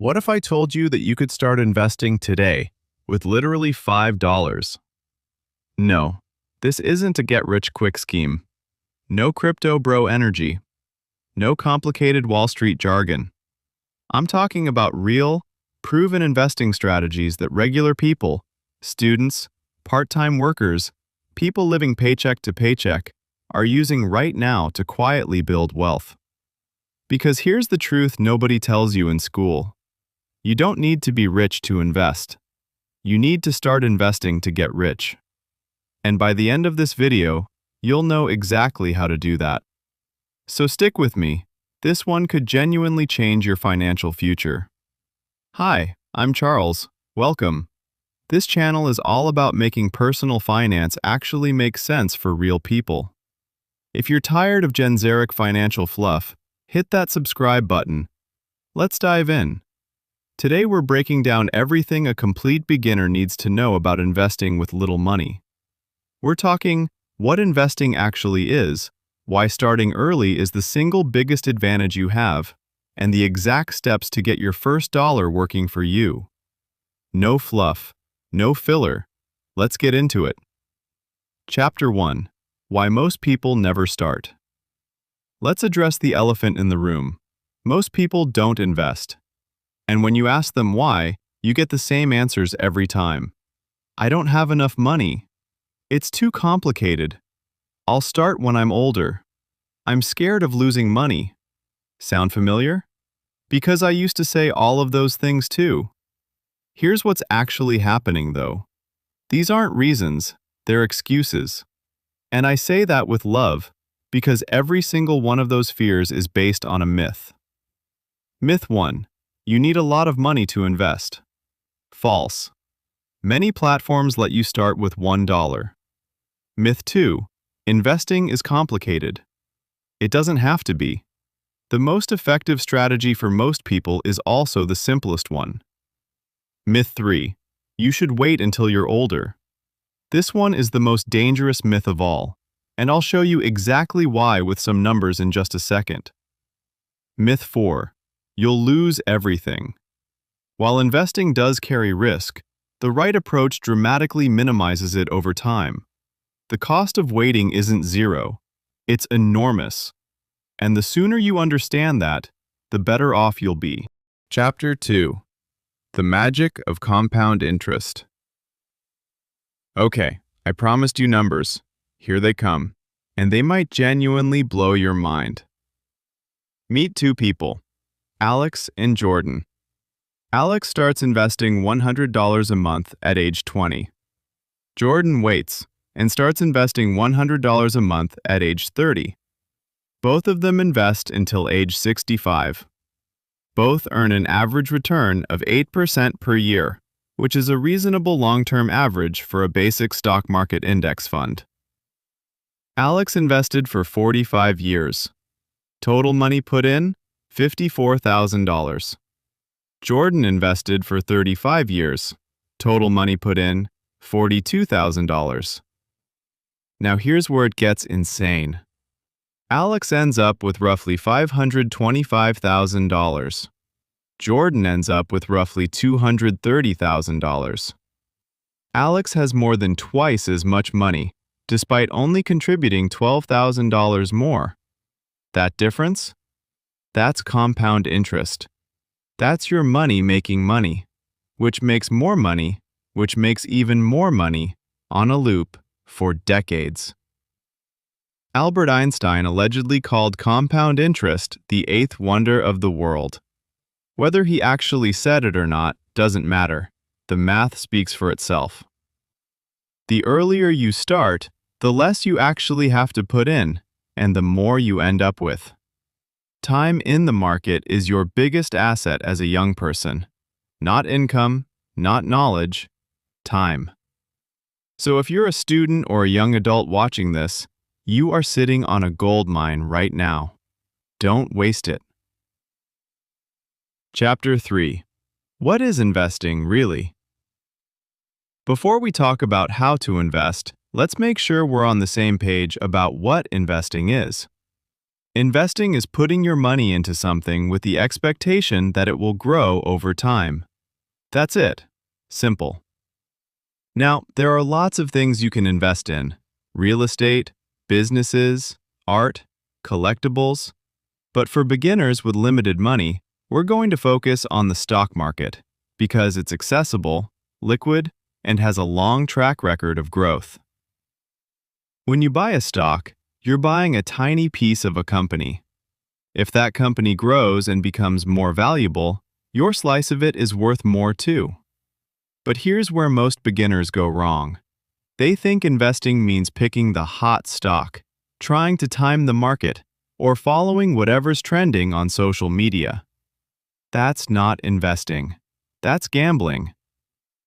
What if I told you that you could start investing today with literally $5? No, this isn't a get-rich-quick scheme. No crypto bro energy. No complicated Wall Street jargon. I'm talking about real, proven investing strategies that regular people, students, part-time workers, people living paycheck to paycheck, are using right now to quietly build wealth. Because here's the truth nobody tells you in school. You don't need to be rich to invest. You need to start investing to get rich. And by the end of this video, you'll know exactly how to do that. So stick with me. This one could genuinely change your financial future. Hi, I'm Charles. Welcome. This channel is all about making personal finance actually make sense for real people. If you're tired of generic financial fluff, hit that subscribe button. Let's dive in. Today we're breaking down everything a complete beginner needs to know about investing with little money. We're talking what investing actually is, why starting early is the single biggest advantage you have, and the exact steps to get your first dollar working for you. No fluff, no filler. Let's get into it. Chapter 1. Why most people never start. Let's address the elephant in the room. Most people don't invest. And when you ask them why, you get the same answers every time. I don't have enough money. It's too complicated. I'll start when I'm older. I'm scared of losing money. Sound familiar? Because I used to say all of those things too. Here's what's actually happening though. These aren't reasons, they're excuses. And I say that with love, because every single one of those fears is based on a myth. Myth 1. You need a lot of money to invest. False. Many platforms let you start with $1. Myth 2. Investing is complicated. It doesn't have to be. The most effective strategy for most people is also the simplest one. Myth 3. You should wait until you're older. This one is the most dangerous myth of all, and I'll show you exactly why with some numbers in just a second. Myth 4. You'll lose everything. While investing does carry risk, the right approach dramatically minimizes it over time. The cost of waiting isn't zero, it's enormous. And the sooner you understand that, the better off you'll be. Chapter 2. The Magic of Compound Interest. Okay, I promised you numbers. Here they come. And they might genuinely blow your mind. Meet two people, Alex and Jordan. Alex starts investing $100 a month at age 20. Jordan waits and starts investing $100 a month at age 30. Both of them invest until age 65. Both earn an average return of 8% per year, which is a reasonable long-term average for a basic stock market index fund. Alex invested for 45 years. Total money put in, $54,000. Jordan invested for 35 years. Total money put in, $42,000. Now here's where it gets insane. Alex ends up with roughly $525,000. Jordan ends up with roughly $230,000. Alex has more than twice as much money, despite only contributing $12,000 more. That difference? That's compound interest. That's your money making money, which makes more money, which makes even more money, on a loop, for decades. Albert Einstein allegedly called compound interest the eighth wonder of the world. Whether he actually said it or not doesn't matter. The math speaks for itself. The earlier you start, the less you actually have to put in, and the more you end up with. Time in the market is your biggest asset as a young person. Not income, not knowledge, time. So if you're a student or a young adult watching this, you are sitting on a gold mine right now. Don't waste it. Chapter 3. What is investing really? Before we talk about how to invest, let's make sure we're on the same page about what investing is. Investing is putting your money into something with the expectation that it will grow over time. That's it. Simple. Now, there are lots of things you can invest in: real estate, businesses, art, collectibles. But for beginners with limited money, we're going to focus on the stock market because it's accessible, liquid, and has a long track record of growth. When you buy a stock, you're buying a tiny piece of a company. If that company grows and becomes more valuable, your slice of it is worth more too. But here's where most beginners go wrong. They think investing means picking the hot stock, trying to time the market, or following whatever's trending on social media. That's not investing. That's gambling.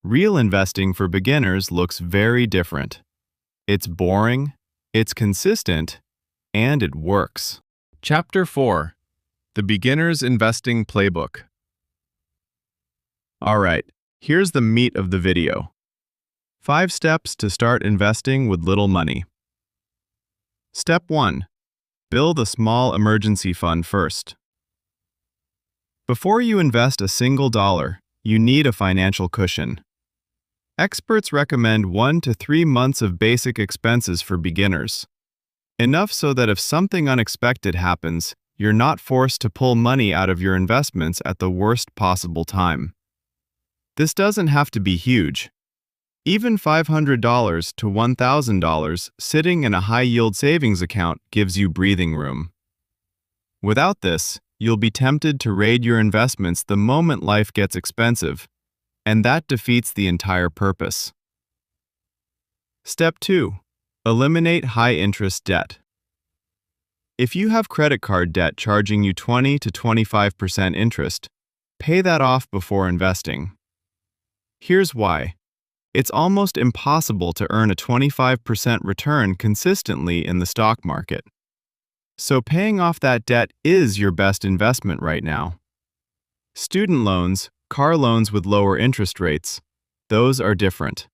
Real investing for beginners looks very different. It's boring, it's consistent, and it works. Chapter 4: The Beginner's Investing Playbook. Alright, here's the meat of the video. 5 steps to start investing with little money. Step 1. Build a small emergency fund first. Before you invest a single dollar, you need a financial cushion. Experts recommend 1 to 3 months of basic expenses for beginners. Enough so that if something unexpected happens, you're not forced to pull money out of your investments at the worst possible time. This doesn't have to be huge. Even $500 to $1,000 sitting in a high-yield savings account gives you breathing room. Without this, you'll be tempted to raid your investments the moment life gets expensive, and that defeats the entire purpose. Step 2. Eliminate high-interest debt. If you have credit card debt charging you 20 to 25% interest, pay that off before investing. Here's why. It's almost impossible to earn a 25% return consistently in the stock market. So paying off that debt is your best investment right now. Student loans, car loans with lower interest rates, those are different.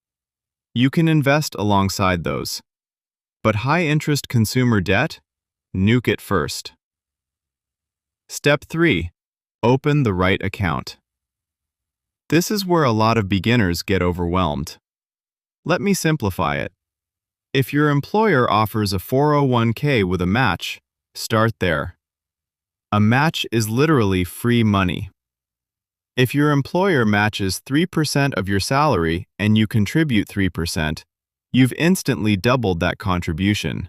You can invest alongside those. But high-interest consumer debt? Nuke it first. Step 3. Open the right account. This is where a lot of beginners get overwhelmed. Let me simplify it. If your employer offers a 401k with a match, start there. A match is literally free money. If your employer matches 3% of your salary and you contribute 3%, you've instantly doubled that contribution.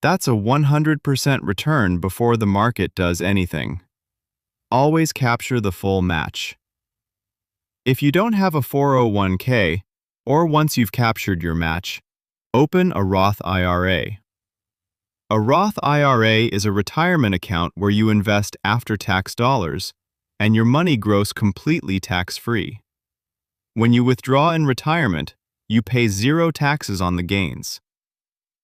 That's a 100% return before the market does anything. Always capture the full match. If you don't have a 401k, or once you've captured your match, open a Roth IRA. A Roth IRA is a retirement account where you invest after-tax dollars, and your money grows completely tax-free. When you withdraw in retirement, you pay 0 taxes on the gains.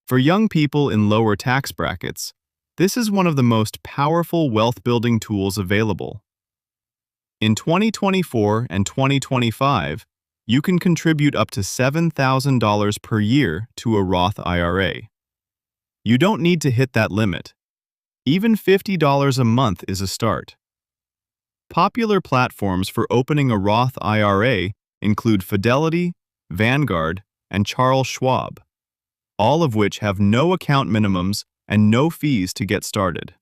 For young people in lower tax brackets, this is one of the most powerful wealth-building tools available. In 2024 and 2025, you can contribute up to $7,000 per year to a Roth IRA. You don't need to hit that limit. Even $50 a month is a start. Popular platforms for opening a Roth IRA include Fidelity, Vanguard, and Charles Schwab, all of which have no account minimums and no fees to get started.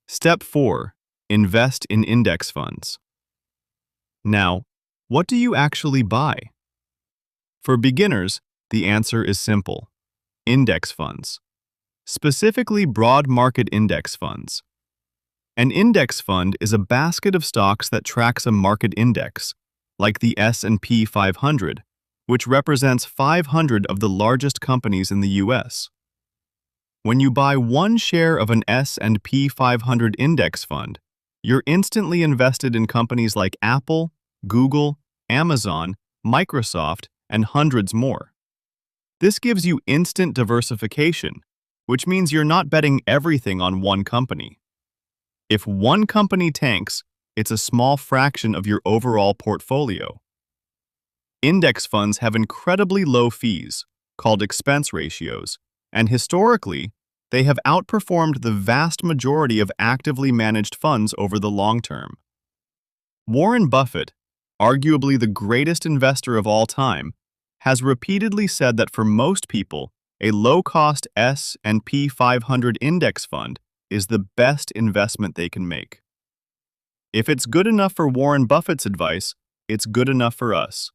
Step 4. Invest in index funds. Now, what do you actually buy? For beginners, the answer is simple: index funds, specifically broad market index funds. An index fund is a basket of stocks that tracks a market index, like the S&P 500, which represents 500 of the largest companies in the US. When you buy one share of an S&P 500 index fund, you're instantly invested in companies like Apple, Google, Amazon, Microsoft, and hundreds more. This gives you instant diversification, which means you're not betting everything on one company. If one company tanks, it's a small fraction of your overall portfolio. Index funds have incredibly low fees, called expense ratios, and historically, They have outperformed the vast majority of actively managed funds over the long term. Warren Buffett, arguably the greatest investor of all time, has repeatedly said that for most people, a low-cost S&P 500 index fund is the best investment they can make. If it's good enough for Warren Buffett's advice, it's good enough for us.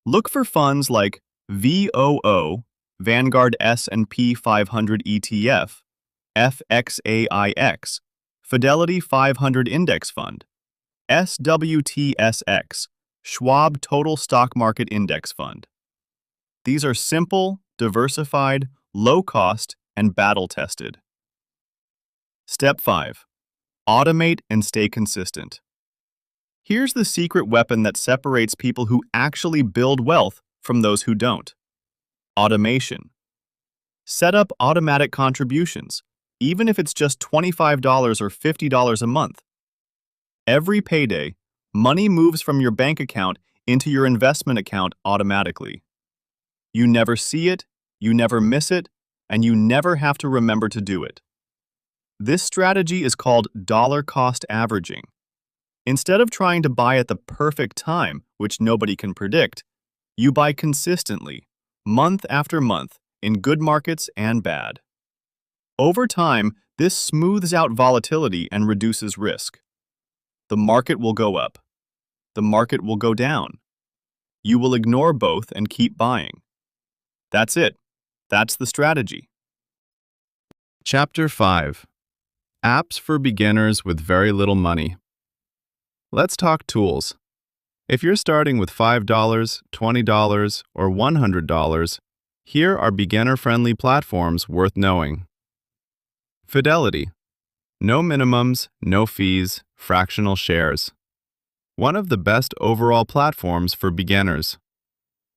Look for funds like VOO, Vanguard S&P 500 ETF, FXAIX, Fidelity 500 Index Fund, SWTSX, Schwab Total Stock Market Index Fund. These are simple, diversified, low-cost, and battle-tested. Step 5. Automate and stay consistent. Here's the secret weapon that separates people who actually build wealth from those who don't. Automation. Set up automatic contributions, even if it's just $25 or $50 a month. Every payday, money moves from your bank account into your investment account automatically. You never see it, you never miss it, and you never have to remember to do it. This strategy is called dollar cost averaging. Instead of trying to buy at the perfect time, which nobody can predict, you buy consistently, month after month, in good markets and bad. Over time, this smooths out volatility and reduces risk. The market will go up. The market will go down. You will ignore both and keep buying. That's it. That's the strategy. Chapter 5. Apps for beginners with very little money. Let's talk tools. If you're starting with $5, $20, or $100, here are beginner-friendly platforms worth knowing. Fidelity. No minimums, no fees, fractional shares. One of the best overall platforms for beginners.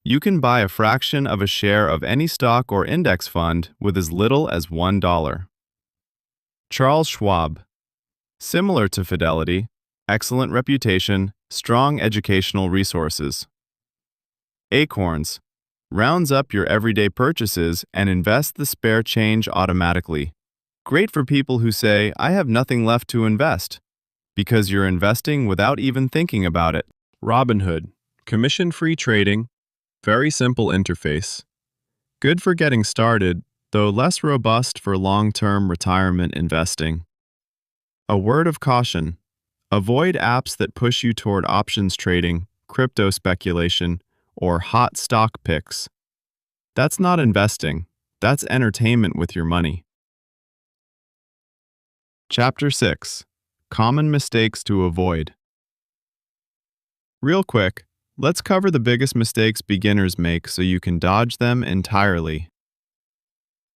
You can buy a fraction of a share of any stock or index fund with as little as $1. Charles Schwab. Similar to Fidelity, excellent reputation, strong educational resources. Acorns. Rounds up your everyday purchases and invest the spare change automatically. Great for people who say, I have nothing left to invest, because you're investing without even thinking about it. Robinhood. Commission-free trading. Very simple interface. Good for getting started, though less robust for long-term retirement investing. A word of caution. Avoid apps that push you toward options trading, crypto speculation, or hot stock picks. That's not investing. That's entertainment with your money. Chapter 6. Common mistakes to avoid. Real quick, let's cover the biggest mistakes beginners make so you can dodge them entirely.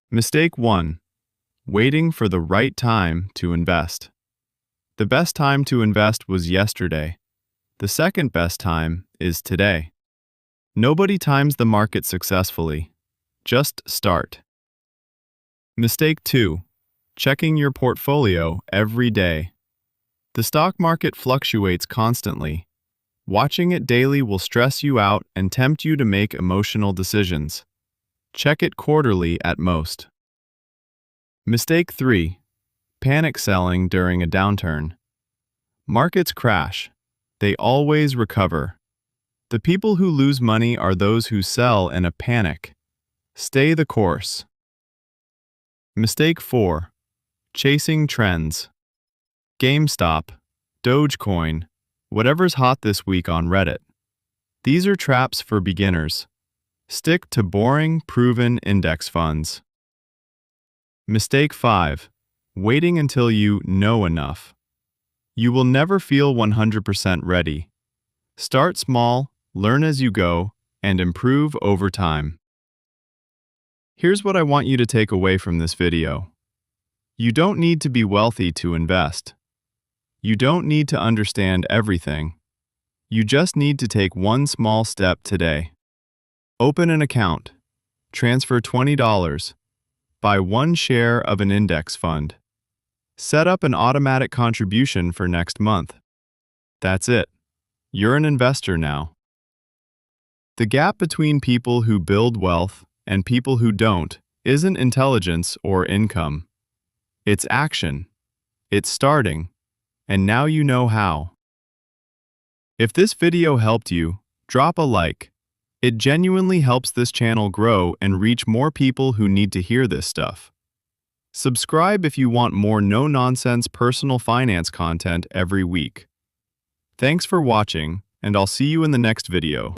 Mistake 1. Waiting for the right time to invest. The best time to invest was yesterday. The second best time is today. Nobody times the market successfully. Just start. Mistake 2. Checking your portfolio every day. The stock market fluctuates constantly. Watching it daily will stress you out and tempt you to make emotional decisions. Check it quarterly at most. Mistake 3. Panic selling during a downturn. Markets crash. They always recover. The people who lose money are those who sell in a panic. Stay the course. Mistake 4. Chasing trends. GameStop, Dogecoin, whatever's hot this week on Reddit. These are traps for beginners. Stick to boring, proven index funds. Mistake 5. Waiting until you know enough. You will never feel 100% ready. Start small, learn as you go, and improve over time. Here's what I want you to take away from this video. You don't need to be wealthy to invest. You don't need to understand everything. You just need to take one small step today. Open an account. Transfer $20. Buy one share of an index fund. Set up an automatic contribution for next month. That's it. You're an investor now. The gap between people who build wealth and people who don't isn't intelligence or income. It's action. It's starting. And now you know how. If this video helped you, drop a like. It genuinely helps this channel grow and reach more people who need to hear this stuff. Subscribe if you want more no-nonsense personal finance content every week. Thanks for watching, and I'll see you in the next video.